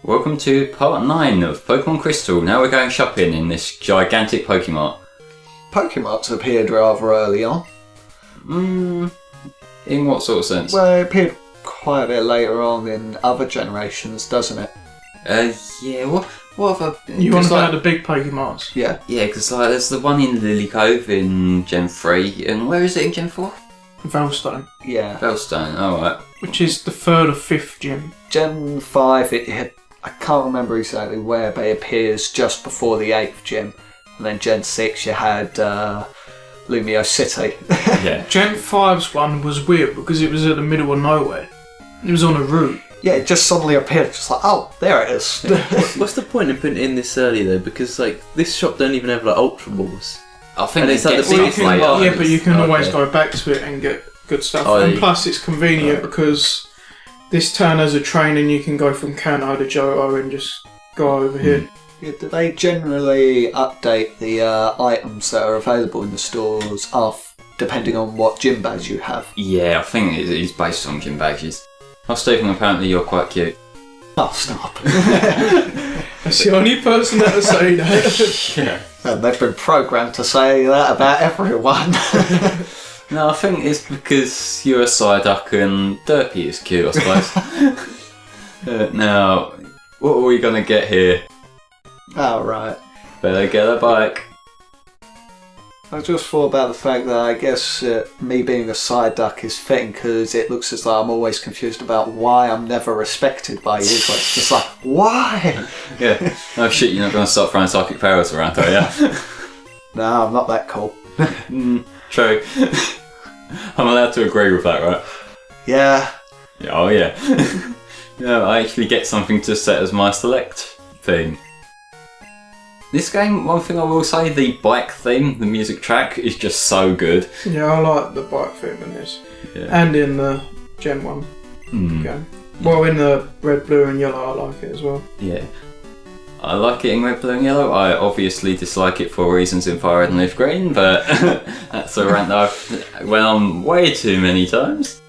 Welcome to part 9 of Pokemon Crystal. Now we're going shopping in this gigantic Pokemart. Pokemarts appeared rather early on. In what sort of sense? Well, it appeared quite a bit later on in other generations, doesn't it? Yeah, what other... You want to buy the big Pokemarts? Yeah. Yeah, because there's the one in Lily Cove in Gen 3, and where is it in Gen 4? Veilstone. Yeah. Veilstone, alright. Which is the third or fifth gym. Gen 5, I can't remember exactly where, but it appears just before the 8th gym. And then Gen 6 you had Lumio City. Yeah. Gen 5's one was weird because it was at the middle of nowhere. It was on a route. Yeah, it just suddenly appeared, just like, oh, there it is. What's the point in putting it in this early though? Because this shop don't even have Ultra Balls. I think And they it's like get the biggest stuff later. Yeah, but you can Okay. always go back to it and get good stuff. Oh, And yeah. plus it's convenient because this turn has a train and you can go from Kanto to Johto and just go over here. Yeah, do they generally update the items that are available in the stores depending on what gym badge you have? Yeah, I think it is based on gym badges. Oh, Stephen, apparently you're quite cute. Oh, stop. That's the only person that will say that. Yeah. And they've been programmed to say that about everyone. No, I think it's because you're a Psyduck and Derpy is cute, I suppose. Now, what are we going to get here? Oh, right. Better get a bike. I just thought about the fact that I guess me being a Psyduck is fitting because it looks as though I'm always confused about why I'm never respected by you. So it's just like, why? Yeah. Oh shit, you're not going to start throwing psychic powers around, are you? No, I'm not that cool. True. I'm allowed to agree with that, right? Yeah. Yeah, oh yeah. No, I actually get something to set as my select theme. This game, one thing I will say, the bike theme, the music track, is just so good. Yeah, I like the bike theme in this. Yeah. And in the Gen 1 game. Well, in the red, blue and yellow I like it as well. Yeah. I like it in red, blue and yellow. I obviously dislike it for reasons in fire red and leaf green, but that's a rant that I've went on way too many times.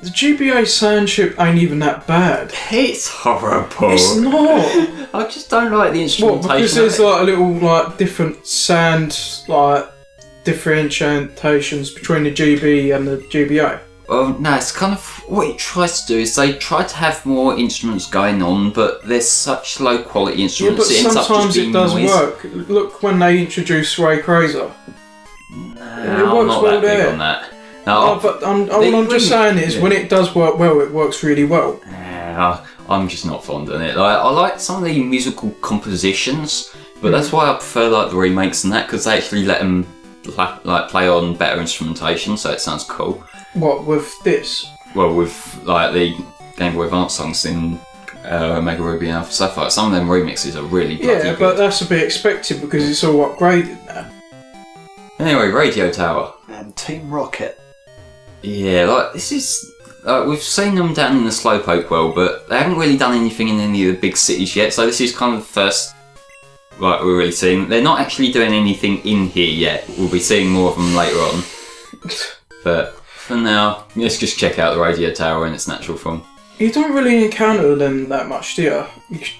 The GBA soundchip ain't even that bad. It's horrible. It's not. I just don't like the What, instrumentation. because there's like a little different sound differentiations between the GB and the GBA. Well, no, it's kind of what it tries to do is they try to have more instruments going on, but there's such low quality Yeah, instruments. but it ends up just sometimes being it does noise. work. Look when they introduced Rayquaza. No, I'm works not well that big there. on that. No, But all I'm just saying is, when it does work well, it works really well. I'm just not fond of it. I like some of the musical compositions, but that's why I prefer the remakes and that, because they actually let them play on better instrumentation, so it sounds cool. What, with this? Well, with the Game Boy Advance songs in Omega Ruby and Alpha Sapphire, some of them remixes are really bloody Yeah, good. but that's to be expected because it's all upgraded now. Anyway, Radio Tower. And Team Rocket. Yeah, this is... we've seen them down in the Slowpoke world, but they haven't really done anything in any of the big cities yet, so this is kind of the first we're really seeing. They're not actually doing anything in here yet. We'll be seeing more of them later on. But for now, let's just check out the Radio Tower in its natural form. You don't really encounter them that much, do you?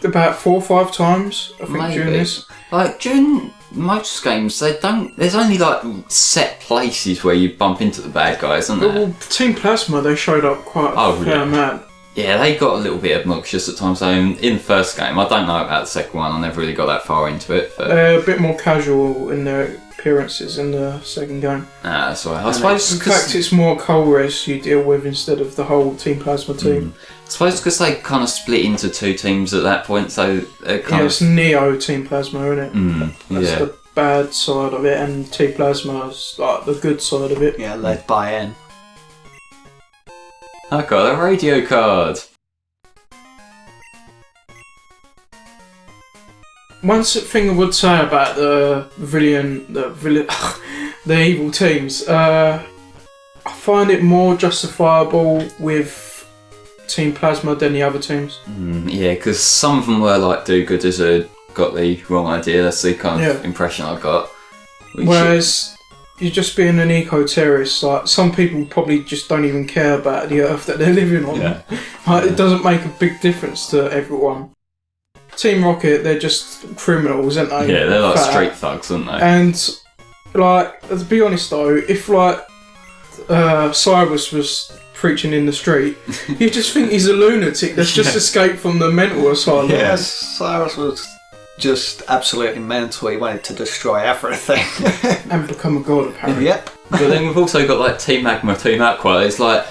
About 4 or 5 times, I think, during this. During most games, there's only set places where you bump into the bad guys, isn't there? Well, Team Plasma, they showed up quite a fair amount. Yeah, they got a little bit obnoxious at times. So in the first game, I don't know about the second one. I never really got that far into it. But They're a bit more casual in their appearances in the second game. that's right. I suppose In fact, it's more Colress you deal with instead of the whole Team Plasma team. I suppose because they kind of split into 2 teams at that point, so It's Neo Team Plasma, isn't it? That's yeah. the bad side of it, and Team Plasma's the good side of it. Yeah, led by N. I got a radio card. One thing I would say about the evil teams, I find it more justifiable with Team Plasma than the other teams. Yeah, because some of them were do-gooders who got the wrong idea. That's the kind of impression I got. Whereas you're just being an eco-terrorist. Like, some people probably just don't even care about the earth that they're living on. Yeah. Like, it doesn't make a big difference to everyone. Team Rocket, they're just criminals, aren't they? Yeah, they're like Fat. street thugs, aren't they? And, like, to be honest though, if, like, Cyrus was preaching in the street, you just think he's a lunatic that's just escaped from the mental asylum. Yes, Cyrus was just absolutely mental. He wanted to destroy everything. And become a god, apparently. Yep. But then we've also got like Team Magma, Team Aqua. It's like,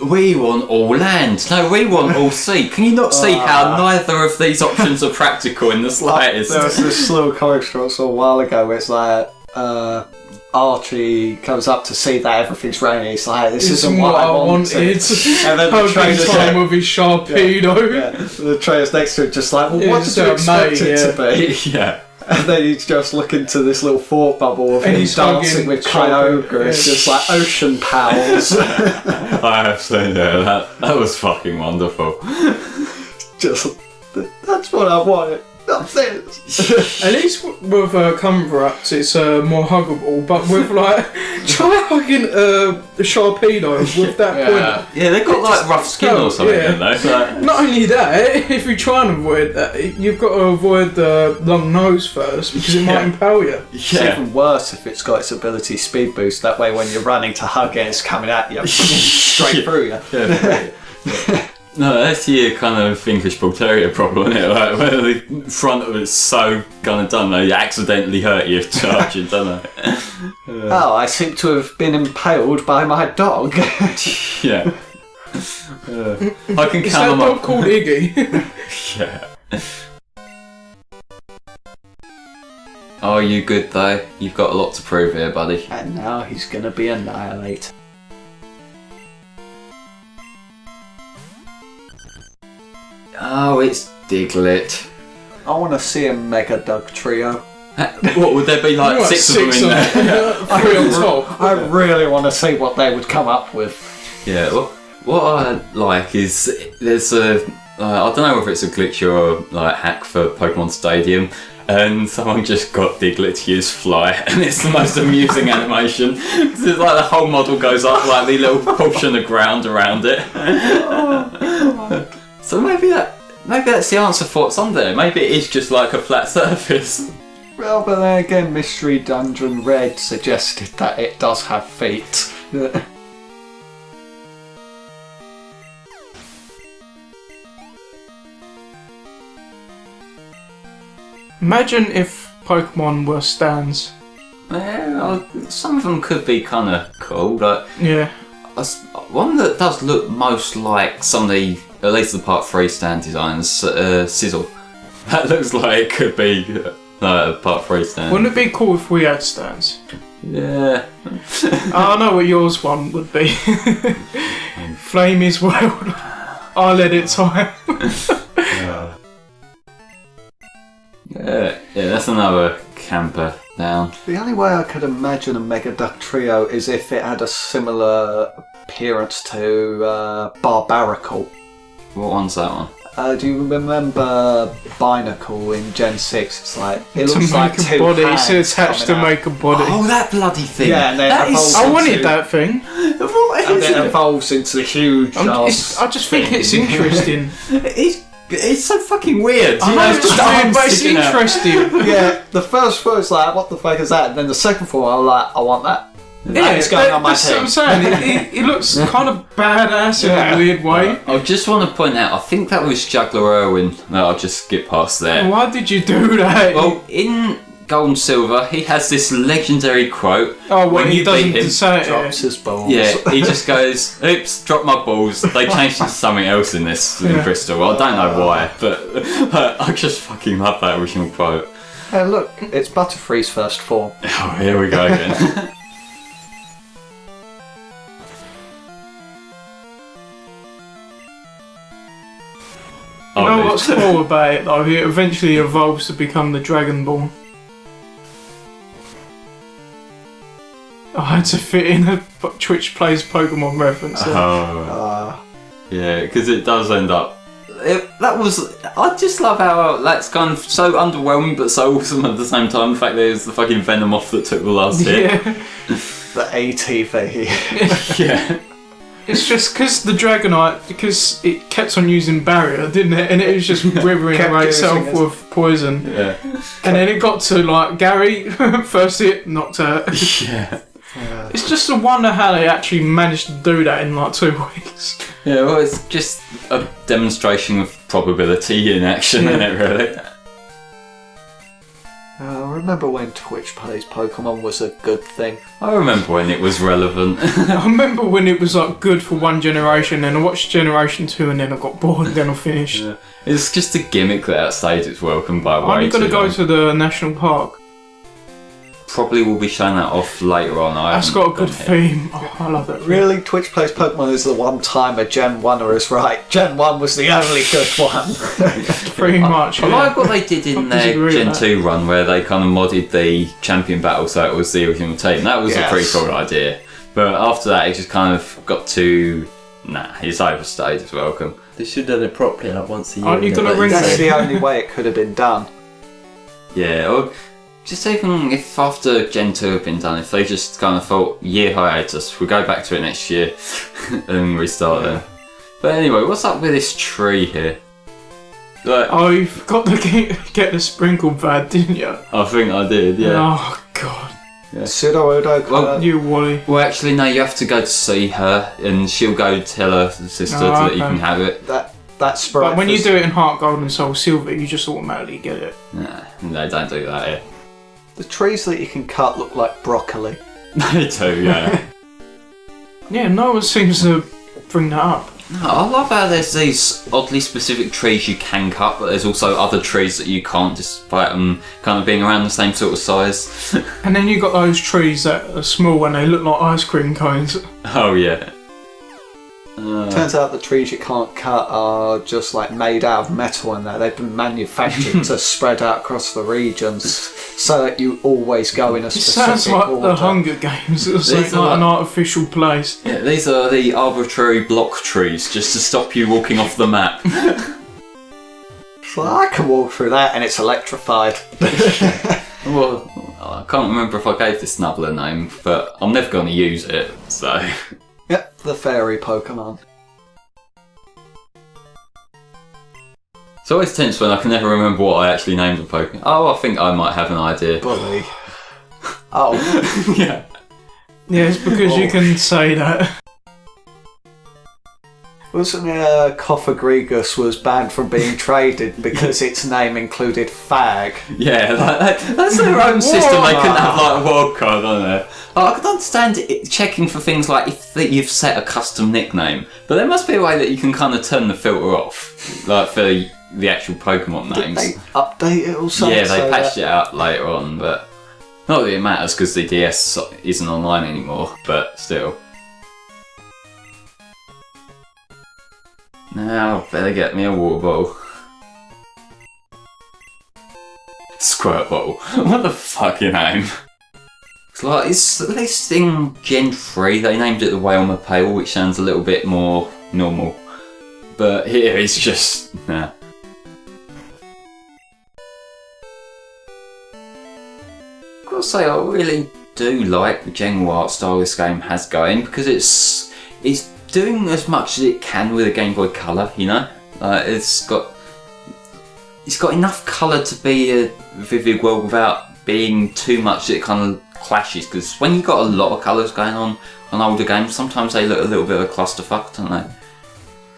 we want all land. No, we want all sea. Can you not see how neither of these options are practical in the slightest? There was this little comic strip I saw a while ago where it's like, Archie comes up to see that everything's raining. He's like, this isn't what I wanted. And then the trainer's time with his Sharpedo. The trainer's next to it just like, well, Yeah, what did you expect it to be? Yeah. And then you just look into this little thought bubble of And him he's dancing hugging with Sharpie. Kyogre. It's just like ocean pals. I have seen that was fucking wonderful. Just, that's what I wanted. Not this. At least with Cumbrax, it's more huggable, but with like, try hugging a Sharpedo with that point. Yeah, they've got like rough skin or something, yeah. don't they? So, Not only that, if you try and avoid that, you've got to avoid the long nose first because it might impale you. It's even worse if it's got its ability speed boost. That way, when you're running to hug it, it's coming at you straight through you. yeah. No, that's your kind of English Bull Terrier problem, isn't it? Like, where the front of it's so kind of done, they accidentally hurt you charging, don't they? Oh, I seem to have been impaled by my dog. Yeah. I can Is count that them dog up. called Iggy? Yeah. Oh, you good though? You've got a lot to prove here, buddy. And now he's gonna be annihilated. Oh, it's Diglett. I want to see a Mega Dug trio. What would there be like Right, six of them in there? Three on top. I really want to see what they would come up with. Yeah, well, what I like is there's a I don't know whether it's a glitch or like hack for Pokemon Stadium, and someone just got Diglett to use Fly, and it's the most amusing animation. 'Cause it's like the whole model goes up like the little portion of ground around it. So maybe that's the answer for what's on there. Maybe it is just like a flat surface. Well, but then again, Mystery Dungeon Red suggested that it does have feet. Imagine if Pokemon were stands. Yeah, some of them could be kind of cool. Like Yeah. one that does look most like some of the, at least the Part 3 stand designs, Sizzle. That looks like it could be a Part 3 stand. Wouldn't it be cool if we had stands? Yeah. I know what yours one would be. FlameHisWorld. I'll let it time. Yeah, that's another camper down. The only way I could imagine a Mega Duck trio is if it had a similar appearance to Barbaracle. What one's that one? Do you remember Binacle in Gen 6? It's like, it To looks like make a two body. hands It's attached to coming out. make a body. Oh, that bloody thing! Yeah, and then that it evolves I wanted into- that thing. What And is then it? evolves into the huge I just think it's interesting. It's so fucking weird. I You know it's it's just weird, arms but it's sticking out. interesting. Yeah, the first one was like, what the fuck is that? And then the second one, I was like, I want that. Yeah, That is going on my that's what team. I'm saying. It looks kind of badass in a weird way. I just want to point out, I think that was Juggler Irwin. No, I'll just skip past there. Why did you do that? Well, in Gold and Silver, he has this legendary quote. oh, when he you doesn't beat him, say it. Drops his balls. Yeah, he just goes, oops, drop my balls. They changed it to something else in this in Yeah. Bristol. I don't know why, but I just fucking love that original quote. Hey, look, it's Butterfree's first form. Oh, here we go again. You know what's cool about it though? It eventually evolves to become the Dragonborn. I had to fit in a Twitch Plays Pokemon reference there. Oh, yeah, because it does end up That was. I just love how that's kind of so underwhelming but so awesome at the same time. The fact there's the fucking Venomoth that took the last hit. Yeah. The ATV. Yeah. It's just because the Dragonite, because it kept on using barrier, didn't it? And it was just withering Kept away using itself it. with poison. Yeah. And then it got to like Gary, first hit, knocked out. Yeah. Yeah. It's just a wonder how they actually managed to do that in like 2 weeks. Yeah, well, it's just a demonstration of probability in action, isn't it, really? I remember when Twitch plays Pokemon was a good thing. I remember when it was relevant. I remember when it was like good for one generation, and I watched Generation 2 and then I got bored and then I finished. Yeah. It's just a gimmick that outstays its welcome by way. I'm gonna too go long. to the national park. Probably will be showing that off later on. That's got a good theme. Oh, I love that. Really, Twitch plays Pokemon is the one time a Gen 1er is right. Gen 1 was the only good one. Pretty much. I Yeah. like what they did in I disagree their with Gen that. 2 run where they kind of modded the champion battle so it was the original team. That was Yes. a pretty cool idea. But after that, it just kind of got to. Nah, it's overstayed its welcome. They should have done it properly, like once a year. Aren't you and gonna then ring let That's you the say- only way it could have been done. Yeah, or just even if after Gen 2 had been done, if they just kind of thought, year hiatus, we'll go back to it next year and restart then. But anyway, what's up with this tree here? Like, Oh, you forgot to get the sprinkle pad, didn't you? I think I did, yeah. Oh, God. Sudowoodo. Well, You Wally. Well, actually, no, you have to go to see her and she'll go tell her sister Oh, that you okay. can have it. that sprite. But when you do it in Heart Gold and Soul Silver, you just automatically get it. Nah, they don't do that here. The trees that you can cut look like broccoli. They do, yeah. Yeah, no one seems to bring that up. No, I love how there's these oddly specific trees you can cut, but there's also other trees that you can't, despite them kind of being around the same sort of size. And then you got those trees that are small and they look like ice cream cones. Oh, yeah. Turns out the trees you can't cut are just like made out of metal and that they've been manufactured to spread out across the regions so that you always go in a It specific sounds like order. the Hunger Games. It's These like are an like- artificial place. Yeah, these are the arbitrary block trees just to stop you walking off the map. So I can walk through that and it's electrified. Well, I can't remember if I gave this Snubbler a name, but I'm never going to use it, so. Yep, the fairy Pokemon. It's always tense when I can never remember what I actually named a Pokemon. Oh, I think I might have an idea. Bully. Oh, Yeah. Yeah, it's because you can say that. wasn't it Coffagrigus was banned from being traded because its name included fag? Yeah, like, that's their own system. They couldn't have like a wild card on there. I could understand it, checking for things like if you've set a custom nickname, but there must be a way that you can kind of turn the filter off, like for the actual Pokemon Did names. they update it or something? Yeah, they so patched that- it out later on, but not that it matters because the DS isn't online anymore. But still. Now, better get me a water bottle. Squirt bottle. What the fucking name? It's like, it's at least in Gen 3 they named it the Whalmer Pale, which sounds a little bit more normal. But here it's just, nah. I've got to say, I really do like the general art style this game has going because it's doing as much as it can with a Game Boy Color, you know? It's got enough colour to be a vivid world without being too much that it kind of clashes, because when you've got a lot of colours going on older games, sometimes they look a little bit of a clusterfuck, don't they?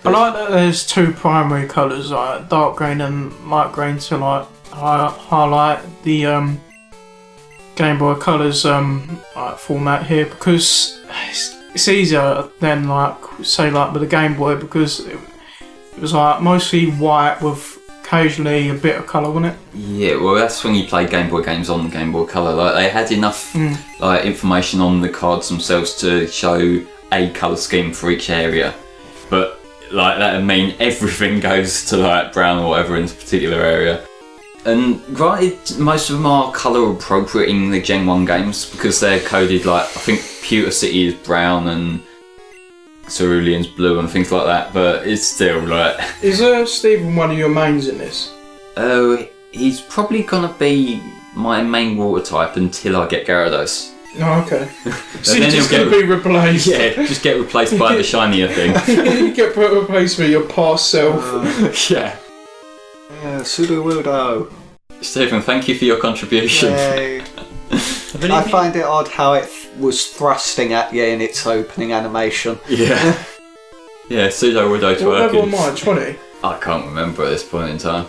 I like that there's two primary colours, like dark green and light green, to like highlight the Game Boy Color's like format here, because it's easier than like say like with the Game Boy, because it was like mostly white with occasionally a bit of colour, wasn't it? Yeah, well that's when you play Game Boy games on the Game Boy Color. Like they had enough like information on the cards themselves to show a colour scheme for each area, but like that would mean everything goes to like brown or whatever in this particular area. And granted, most of them are colour appropriate in the Gen 1 games because they're coded like, I think Pewter City is brown and cerulean's blue and things like that, but it's still like... Is Stephen one of your mains in this? Oh, he's probably gonna be my main water type until I get Gyarados. Oh, okay. So then you're just he'll going to be replaced. Yeah, just get replaced by the shinier thing. You get replaced with your past self. Yeah. Yeah, Sudowoodo. Stephen, thank you for your contribution. Yay. I find it odd how it was thrusting at you in its opening animation. Yeah. Yeah, Sudowoodo What level twerking. am I? 20? I can't remember at this point in time.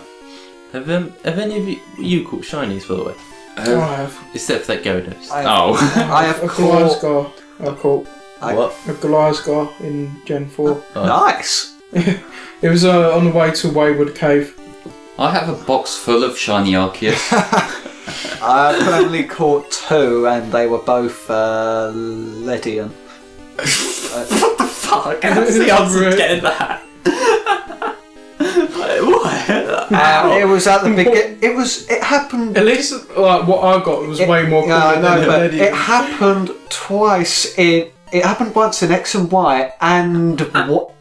Have any of you caught shinies, by the way? I have. Except for that Gyarados. I have A caught... Goliathgar. I caught What? a Goliathgar in Gen 4. Nice! It was on the way to Wayward Cave. I have a box full of shiny Arceus. I've only caught 2 and they were both Ledian. Fuck, how's the answer to getting that? What? It was at the beginning. It happened. At least like what I got was way more cool Yeah, I know, than but Ledian. it happened twice in. It happened once in X and Y, and what?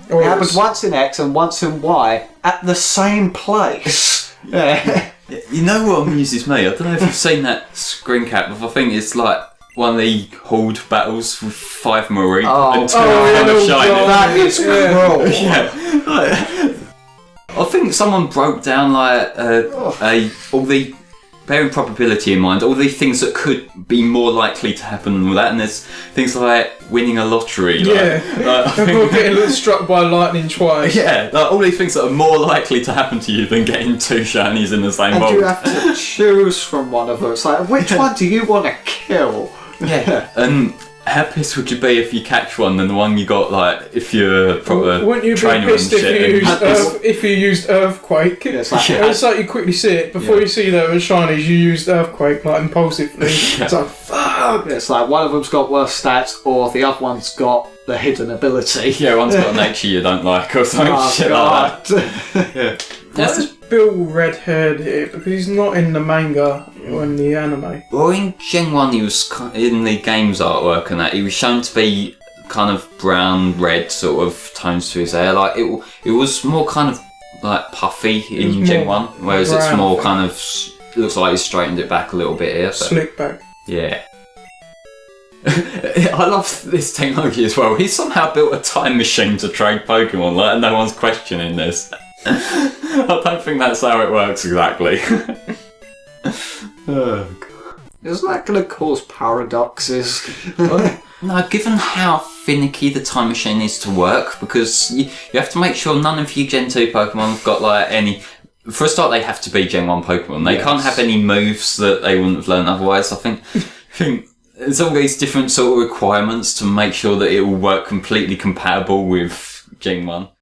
Or It happened it's- once in X and once in Y at the same place. Yeah. You know what amuses me? I don't know if you've seen that screen cap, but I think it's like one of the horde battles with 5 Marie and 2 yeah, kind of no, shiny. That is cruel. Yeah. Like, I think someone broke down like all the, bearing probability in mind, all the things that could be more likely to happen with that, and there's things like winning a lottery. Like, I Or think, getting struck by lightning twice. yeah, like all these things that are more likely to happen to you than getting 2 shinies in the same And mold. you have to choose from one of them. It's like, which one do you want to kill? Yeah. And how pissed would you be if you catch one than the one you got, like, if you're a proper Wouldn't you be trainer pissed and if shit? you used Earthquake? Yeah, it's like, It's like you quickly see it before Yeah. you see them as shinies. You used Earthquake like impulsively. It's like fuck. it's like one of them's got worse stats, or the other one's got the hidden ability. Yeah, one's got a nature you don't like or something Oh, shit God. like that. Yeah. Why is Bill red-haired here? Because he's not in the manga or in the anime. Well, in Gen 1, he was in the games artwork and that, he was shown to be kind of brown, red sort of tones to his hair. Like, it was more kind of like puffy in was Gen more 1, whereas it's brown, I more think. kind of, it looks like he's straightened it back a little bit here. But Slick back. yeah. I love this technology as well. He somehow built a time machine to trade Pokemon, like, and no one's questioning this. I don't think that's how it works exactly. Oh, God. Isn't that going to cause paradoxes? No, given how finicky the time machine is to work, because you have to make sure none of your Gen 2 Pokemon have got like any... For a start, they have to be Gen 1 Pokemon. They can't have any moves that they wouldn't have learned otherwise. I think there's all these different sort of requirements to make sure that it will work completely compatible with Gen 1.